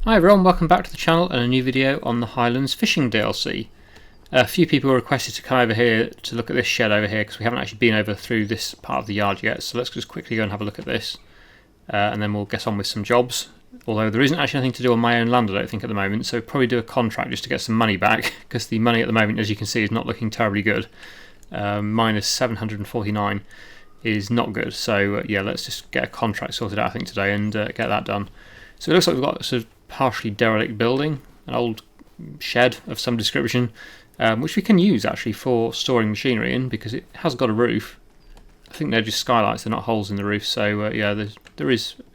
Hi everyone, welcome back to the channel and a new video on the Highlands fishing DLC. A few people requested to come over here to look at this shed over here because we haven't actually been over through this part of the yard yet, so let's just quickly go and have a look at this and then we'll get on with some jobs. Although there isn't actually anything to do on my own land I don't think at the moment, so probably do a contract just to get some money back because the money at the moment, as you can see, is not looking terribly good. Minus 749 is not good, so yeah, let's just get a contract sorted out I think today and get that done. So it looks like we've got a sort of partially derelict building, an old shed of some description, which we can use actually for storing machinery in because it has got a roof. I think they're just skylights, they're not holes in the roof, so yeah, it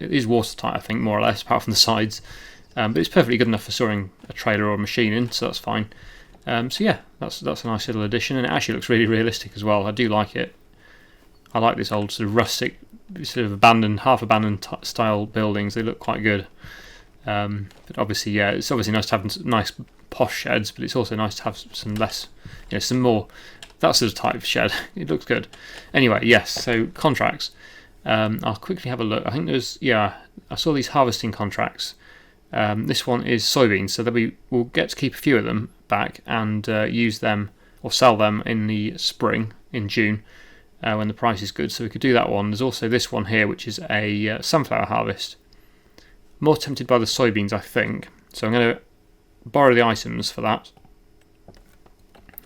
is watertight I think, more or less, apart from the sides, but it's perfectly good enough for storing a trailer or a machine in, so that's fine. So yeah, that's a nice little addition, and it actually looks really realistic as well. I do like it. I like this old sort of rustic, sort of abandoned, half abandoned style buildings. They look quite good. But obviously, yeah, it's obviously nice to have nice posh sheds, but it's also nice to have some less, you know, some more that sort of type of shed. It looks good. Anyway, yes. So contracts. I'll quickly have a look. I think there's, yeah, I saw these harvesting contracts. This one is soybeans, so that we will get to keep a few of them back and use them or sell them in the spring in June when the price is good. So we could do that one. There's also this one here, which is a sunflower harvest. More tempted by the soybeans, I think. So I'm going to borrow the items for that.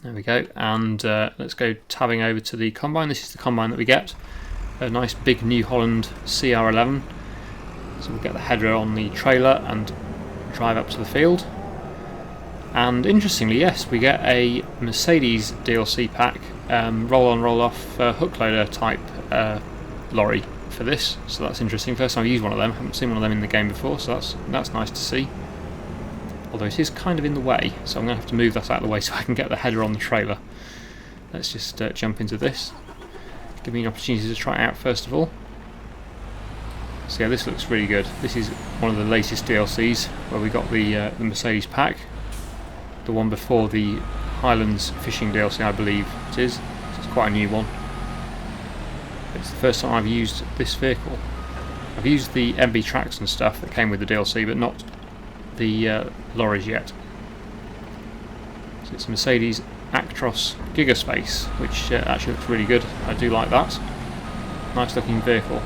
There we go. And let's go tabbing over to the combine. This is the combine that we get. A nice big New Holland CR11. So we'll get the header on the trailer and drive up to the field. And interestingly, yes, we get a Mercedes DLC pack, roll-on, roll-off hook loader type lorry for this, so that's interesting. First time I've used one of them, haven't seen one of them in the game before, so that's nice to see. Although it is kind of in the way, so I'm going to have to move that out of the way so I can get the header on the trailer. Let's just jump into this. Give me an opportunity to try it out first of all. So yeah, this looks really good. This is one of the latest DLCs where we got the Mercedes pack. The one before the Highlands fishing DLC, I believe it is. So it's quite a new one. It's the first time I've used this vehicle. I've used the MB tracks and stuff that came with the DLC, but not the lorries yet. So it's a Mercedes Actros Gigaspace, which actually looks really good. I do like that. Nice looking vehicle.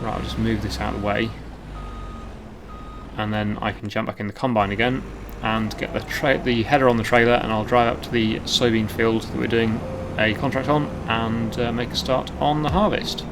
Right, I'll just move this out of the way, and then I can jump back in the combine again and get the header on the trailer, and I'll drive up to the soybean field that we're doing a contract on and make a start on the harvest.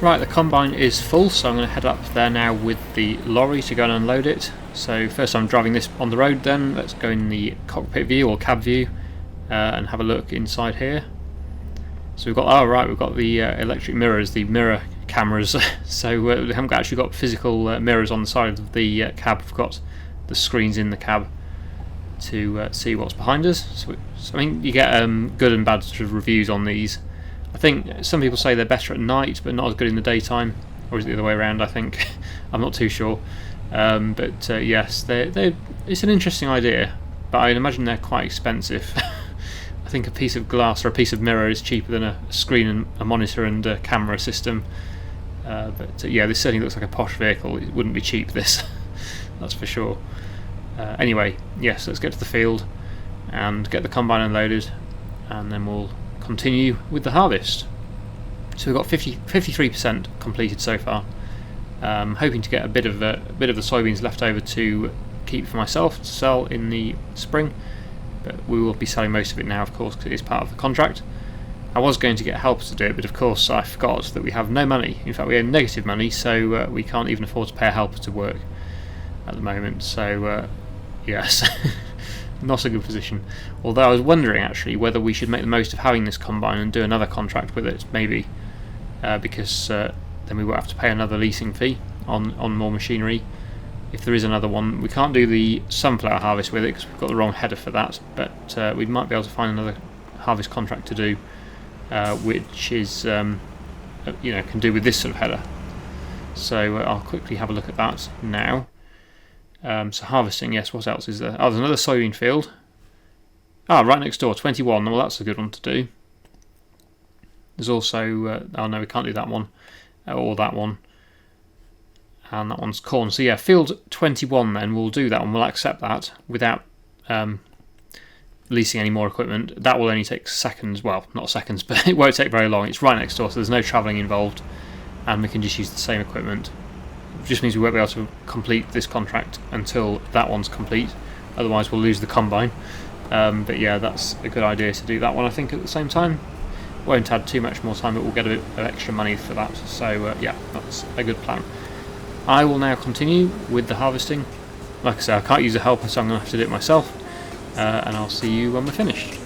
Right, the combine is full, so I'm going to head up there now with the lorry to go and unload it. So first I'm driving this on the road, then let's go in the cockpit view or cab view and have a look inside here. So we've got, we've got the electric mirrors, the mirror cameras. So we haven't actually got physical mirrors on the side of the cab. We've got the screens in the cab to see what's behind us. So I mean, you get good and bad sort of reviews on these. I think some people say they're better at night, but not as good in the daytime, or is it the other way around? I think I'm not too sure. But yes, it's an interesting idea, but I imagine they're quite expensive. I think a piece of glass or a piece of mirror is cheaper than a screen and a monitor and a camera system. But yeah, this certainly looks like a posh vehicle. It wouldn't be cheap, this, that's for sure. Anyway, yes, let's get to the field and get the combine unloaded, and then we'll continue with the harvest. So we've got 53% completed so far. Hoping to get a bit of the soybeans left over to keep for myself to sell in the spring, but we will be selling most of it now, of course, because it is part of the contract. I was going to get helpers to do it, but of course I forgot that we have no money. In fact, we have negative money, so we can't even afford to pay a helper to work at the moment. So yes, not a good position. Although I was wondering actually whether we should make the most of having this combine and do another contract with it, maybe, because then we won't have to pay another leasing fee on more machinery. If there is another one, we can't do the sunflower harvest with it because we've got the wrong header for that, but we might be able to find another harvest contract to do, which is can do with this sort of header. So I'll quickly have a look at that now. So harvesting, yes, what else is there? Oh, there's another soybean field. Right next door, 21. Well, that's a good one to do. There's also, oh no, we can't do that one, or that one. And that one's corn. So yeah, field 21 then, we'll do that one. We'll accept that without leasing any more equipment. That will only take seconds, well, not seconds, but it won't take very long. It's right next door, so there's no travelling involved, and we can just use the same equipment. It just means we won't be able to complete this contract until that one's complete, otherwise we'll lose the combine. But yeah, that's a good idea to do that one, I think, at the same time. Won't add too much more time, but we'll get a bit of extra money for that. So yeah, that's a good plan. I will now continue with the harvesting. Like I say, I can't use a helper, so I'm going to have to do it myself, and I'll see you when we're finished.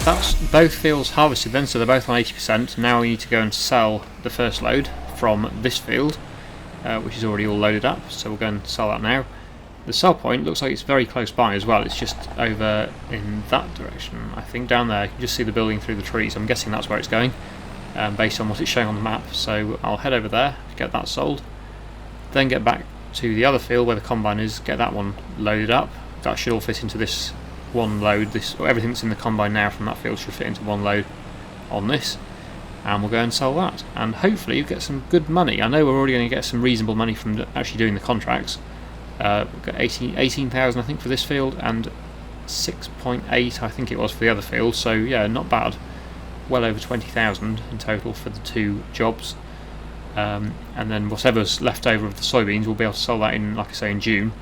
that's both fields harvested then, so they're both on 80%. Now we need to go and sell the first load from this field, which is already all loaded up, so we'll go and sell that now. The sell point looks like it's very close by as well. It's just over in that direction, I think, down there. You can just see the building through the trees. I'm guessing that's where it's going, based on what it's showing on the map. So I'll head over there, get that sold, then get back to the other field where the combine is, get that one loaded up. That should all fit into this one load. Everything that's in the combine now from that field should fit into one load on this, and we'll go and sell that, and hopefully you get some good money. I know we're already going to get some reasonable money from actually doing the contracts. We've got 18,000 I think for this field, and 6.8 I think it was for the other field, so yeah, not bad. Well over 20,000 in total for the two jobs, and then whatever's left over of the soybeans we'll be able to sell that in, like I say, in June,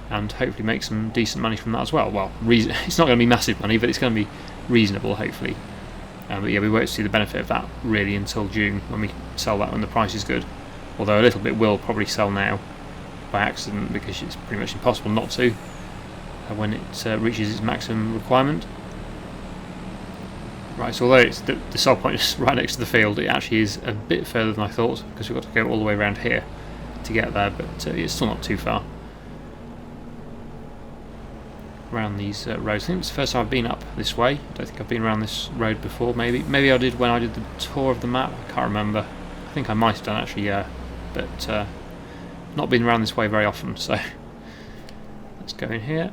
and hopefully make some decent money from that as well. Well, it's not going to be massive money, but it's going to be reasonable hopefully. But yeah, we won't see the benefit of that really until June, when we sell that when the price is good, although a little bit will probably sell now by accident, because it's pretty much impossible not to when it reaches its maximum requirement. Right, so although the sell point is right next to the field, it actually is a bit further than I thought, because we've got to go all the way around here to get there, but it's still not too far around these roads. I think it's the first time I've been up this way. I don't think I've been around this road before. Maybe I did when I did the tour of the map, I can't remember. I think I might have done actually, yeah, but not been around this way very often, so let's go in here.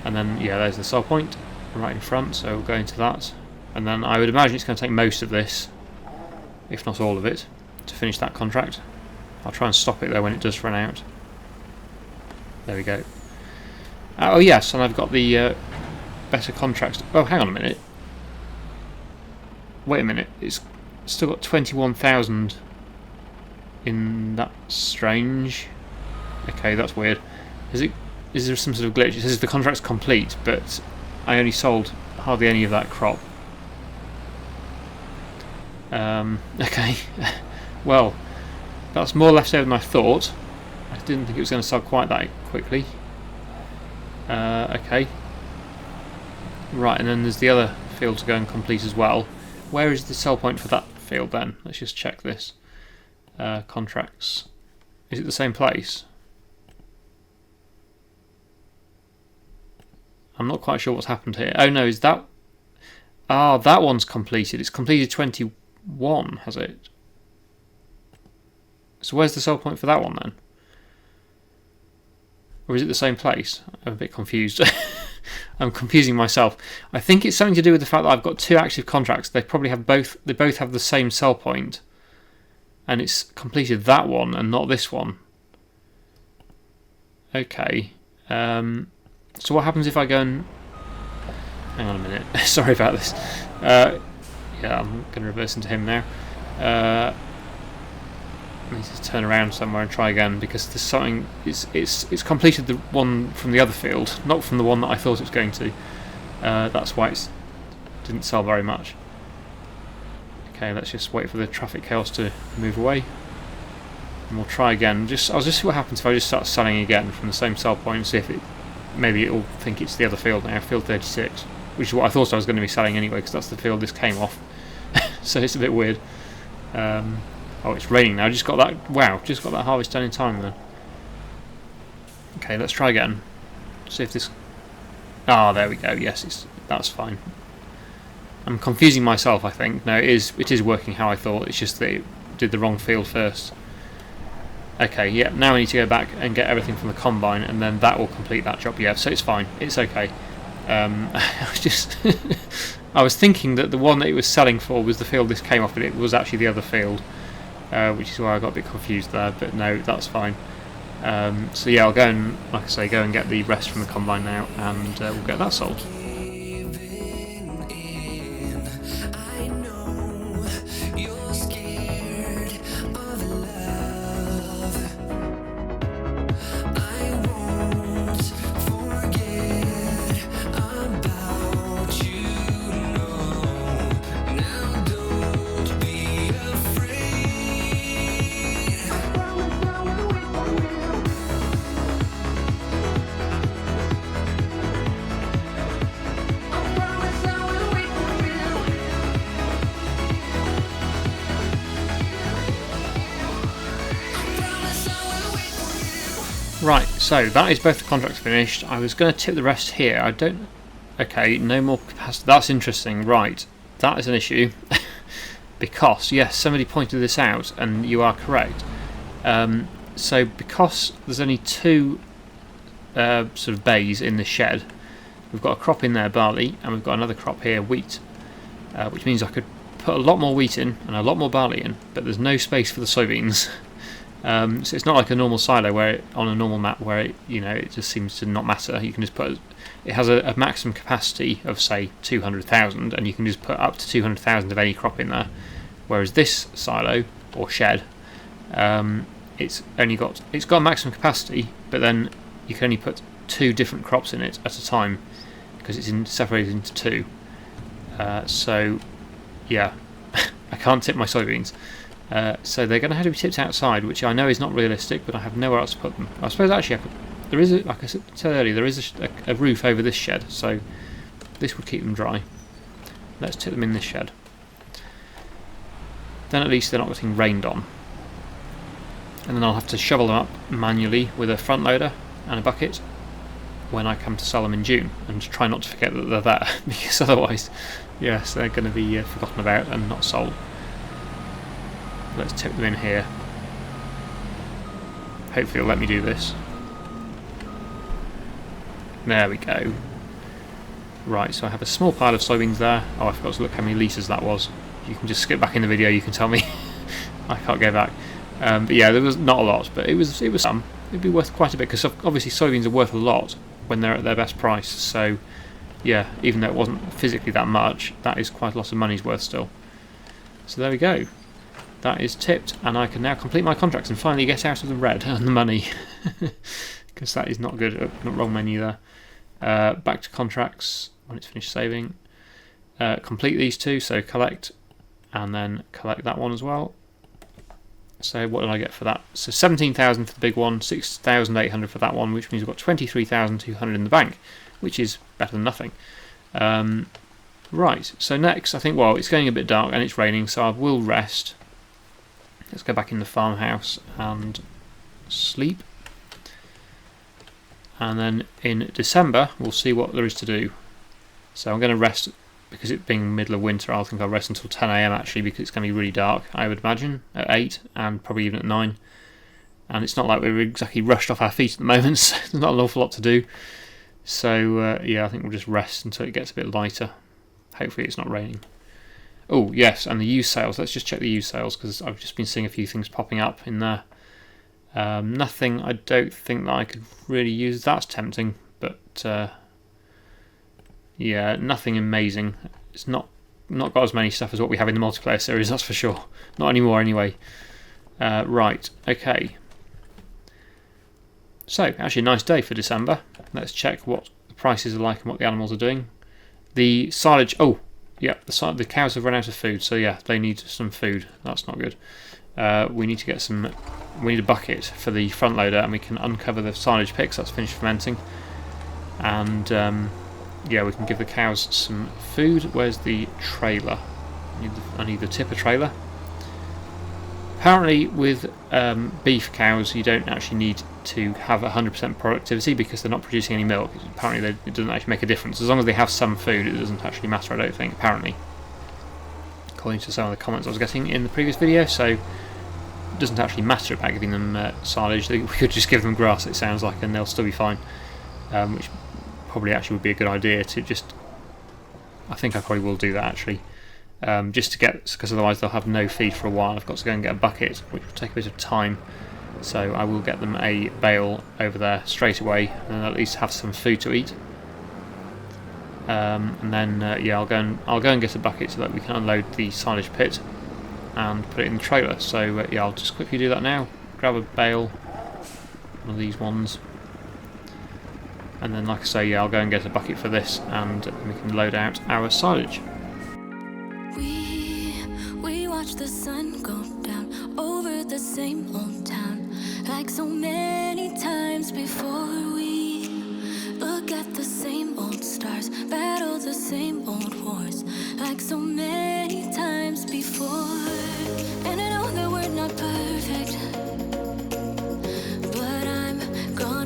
And then, yeah, there's the sell point right in front, so we'll go into that. And then I would imagine it's going to take most of this, if not all of it, to finish that contract. I'll try and stop it though when it does run out. There we go. Oh yes, and I've got the better contracts. Oh, hang on a minute. Wait a minute, it's still got 21,000 in that. Strange. Okay, that's weird. Is there some sort of glitch? It says the contract's complete, but I only sold hardly any of that crop. Okay. Well, that's more left over than I thought. I didn't think it was going to sell quite that quickly. Okay. Right, and then there's the other field to go and complete as well. Where is the sell point for that field then? Let's just check this. Contracts. Is it the same place? I'm not quite sure what's happened here. Oh no, is that... Ah, that one's completed. It's completed 21, has it? So where's the sell point for that one then? Or is it the same place? I'm a bit confused. I'm confusing myself. I think it's something to do with the fact that I've got two active contracts. They probably have both. They both have the same sell point, and it's completed that one and not this one. Okay. So what happens if I go and... Hang on a minute. Sorry about this. Yeah, I'm going to reverse into him now. I need to turn around somewhere and try again, because there's something... It's completed the one from the other field, not from the one that I thought it was going to. That's why it didn't sell very much. Okay, let's just wait for the traffic chaos to move away, and we'll try again. I'll just see what happens if I just start selling again from the same sell point and see if maybe it'll think it's the other field now, field 36, which is what I thought I was going to be selling anyway, because that's the field this came off. So it's a bit weird. Oh, it's raining now. Just got that. Wow, just got that harvest done in time then. Okay, let's try again. See if this... Ah, there we go. Yes, that's fine. I'm confusing myself, I think. No, it is working how I thought. It's just that it did the wrong field first. Okay, yeah, now I need to go back and get everything from the combine, and then that will complete that job. Yeah, so it's fine. It's okay. I was just... I was thinking that the one that it was selling for was the field this came off, but it was actually the other field, which is why I got a bit confused there, but no, that's fine. So yeah, I'll go and, like I say, go and get the rest from the combine now, and we'll get that sold. Right, so that is both the contracts finished. I was going to tip the rest here. I don't... Okay, no more capacity. That's interesting. Right, that is an issue. Because, yes, somebody pointed this out, and you are correct. So because there's only two sort of bays in the shed, we've got a crop in there, barley, and we've got another crop here, wheat, which means I could put a lot more wheat in and a lot more barley in, but there's no space for the soybeans. So it's not like a normal silo where on a normal map where it just seems to not matter. You can just put it has a maximum capacity of say 200,000, and you can just put up to 200,000 of any crop in there. Whereas this silo or shed, it's got a maximum capacity, but then you can only put 2 different crops in it at a time because it's separated into 2. So yeah, I can't tip my soybeans. So they're going to have to be tipped outside, which I know is not realistic, but I have nowhere else to put them. I suppose actually there is, like I said earlier, there is a roof over this shed, so this would keep them dry. Let's tip them in this shed. Then at least they're not getting rained on. And then I'll have to shovel them up manually with a front loader and a bucket when I come to sell them in June, and try not to forget that they're there, because otherwise, yes, they're going to be forgotten about and not sold. Let's tip them in here. Hopefully it'll let me do this. There we go. Right, so I have a small pile of soybeans there. Oh, I forgot to look how many litres that was. You can just skip back in the video, you can tell me. I can't go back. But yeah, there was not a lot, but it was some. It'd be worth quite a bit, because obviously soybeans are worth a lot when they're at their best price. So yeah, even though it wasn't physically that much, that is quite a lot of money's worth still. So there we go. That is tipped, and I can now complete my contracts and finally get out of the red and the money. Because that is not good. Not wrong menu there. Back to contracts when it's finished saving. Complete these 2, so collect, and then collect that one as well. So what did I get for that? So 17,000 for the big one, 6,800 for that one, which means I've got 23,200 in the bank, which is better than nothing. Right, so next I think, well, it's getting a bit dark and it's raining, so I will rest. Let's go back in the farmhouse and sleep. And then in December we'll see what there is to do. So I'm going to rest, because it being middle of winter, I think I'll rest until 10 AM actually, because it's going to be really dark, I would imagine, at 8 and probably even at 9. And it's not like we're exactly rushed off our feet at the moment, so there's not an awful lot to do. So yeah, I think we'll just rest until it gets a bit lighter. Hopefully it's not raining. Oh yes, and the used sales. Let's just check the used sales, because I've just been seeing a few things popping up in there. Nothing I don't think that I could really use. That's tempting, but yeah, nothing amazing. It's not got as many stuff as what we have in the multiplayer series, that's for sure. Not anymore anyway. Right, okay. So, actually a nice day for December. Let's check what the prices are like and what the animals are doing. The silage, oh, yeah, the cows have run out of food, so yeah, they need some food. That's not good. We need to get some. We need a bucket for the front loader, and we can uncover the silage picks. That's finished fermenting, and yeah, we can give the cows some food. Where's the trailer? I need the tipper trailer. Apparently, with beef cows, you don't actually need to have 100% productivity because they're not producing any milk. Apparently, it doesn't actually make a difference. As long as they have some food, it doesn't actually matter, I don't think, apparently. According to some of the comments I was getting in the previous video, so it doesn't actually matter about giving them silage. We could just give them grass, it sounds like, and they'll still be fine. Which probably actually would be a good idea to just... I think I probably will do that, actually. Just to get, because otherwise they'll have no feed for a while. I've got to go and get a bucket, which will take a bit of time. So I will get them a bale over there straight away, and at least have some food to eat. And then yeah, I'll go and get a bucket so that we can unload the silage pit and put it in the trailer. So yeah, I'll just quickly do that now. Grab a bale, one of these ones, and then, like I say, yeah, I'll go and get a bucket for this, and we can load out our silage. We watch the sun go down over the same old town, like so many times before. We look at the same old stars, battle the same old wars, like so many times before. And I know that we're not perfect, but I'm gonna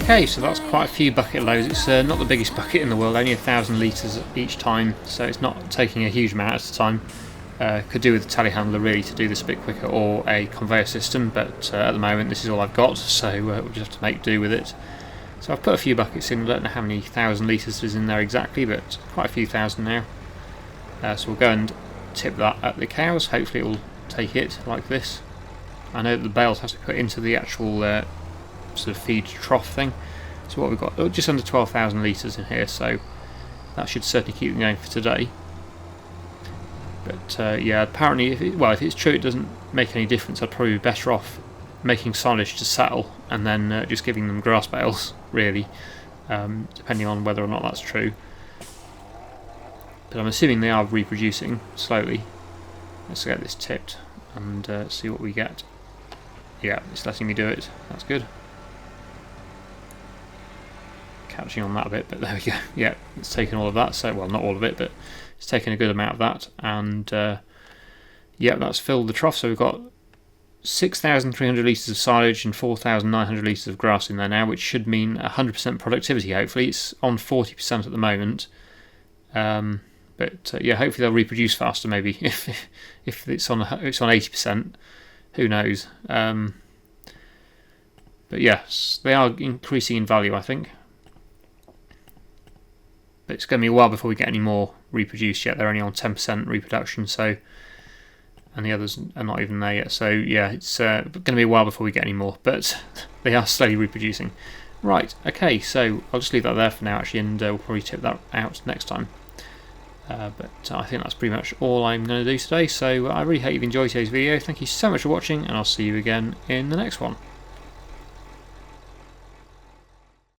Okay, so that's quite a few bucket loads. It's not the biggest bucket in the world, only 1,000 litres each time, so it's not taking a huge amount at a time. Could do with a telehandler really to do this a bit quicker, or a conveyor system, but at the moment this is all I've got, so we'll just have to make do with it. So I've put a few buckets in. I don't know how many 1,000 litres is in there exactly, but quite a few thousand now. So we'll go and tip that at the cows. Hopefully it will take it like this. I know that the bales have to be put into the actual sort of feed trough thing. So what we've got, just under 12,000 litres in here, so that should certainly keep them going for today. But yeah, apparently, if it's true it doesn't make any difference, I'd probably be better off making silage to settle and then just giving them grass bales, really, depending on whether or not that's true. But I'm assuming they are reproducing slowly. Let's get this tipped and see what we get. Yeah, it's letting me do it. That's good. Catching on that a bit, but there we go. Yeah, it's taken all of that. So, well, not all of it, but it's taken a good amount of that. And yeah, that's filled the trough. So we've got 6,300 litres of silage and 4,900 litres of grass in there now, which should mean 100% productivity. Hopefully, it's on 40% at the moment. But yeah, hopefully they'll reproduce faster. Maybe if it's on 80%, who knows? But yes, they are increasing in value, I think. But it's going to be a while before we get any more reproduced yet. They're only on 10% reproduction, so, and the others are not even there yet. So yeah, it's going to be a while before we get any more, but they are slowly reproducing. Right, okay, so I'll just leave that there for now actually, and we'll probably tip that out next time. But I think that's pretty much all I'm going to do today, so I really hope you've enjoyed today's video. Thank you so much for watching, and I'll see you again in the next one.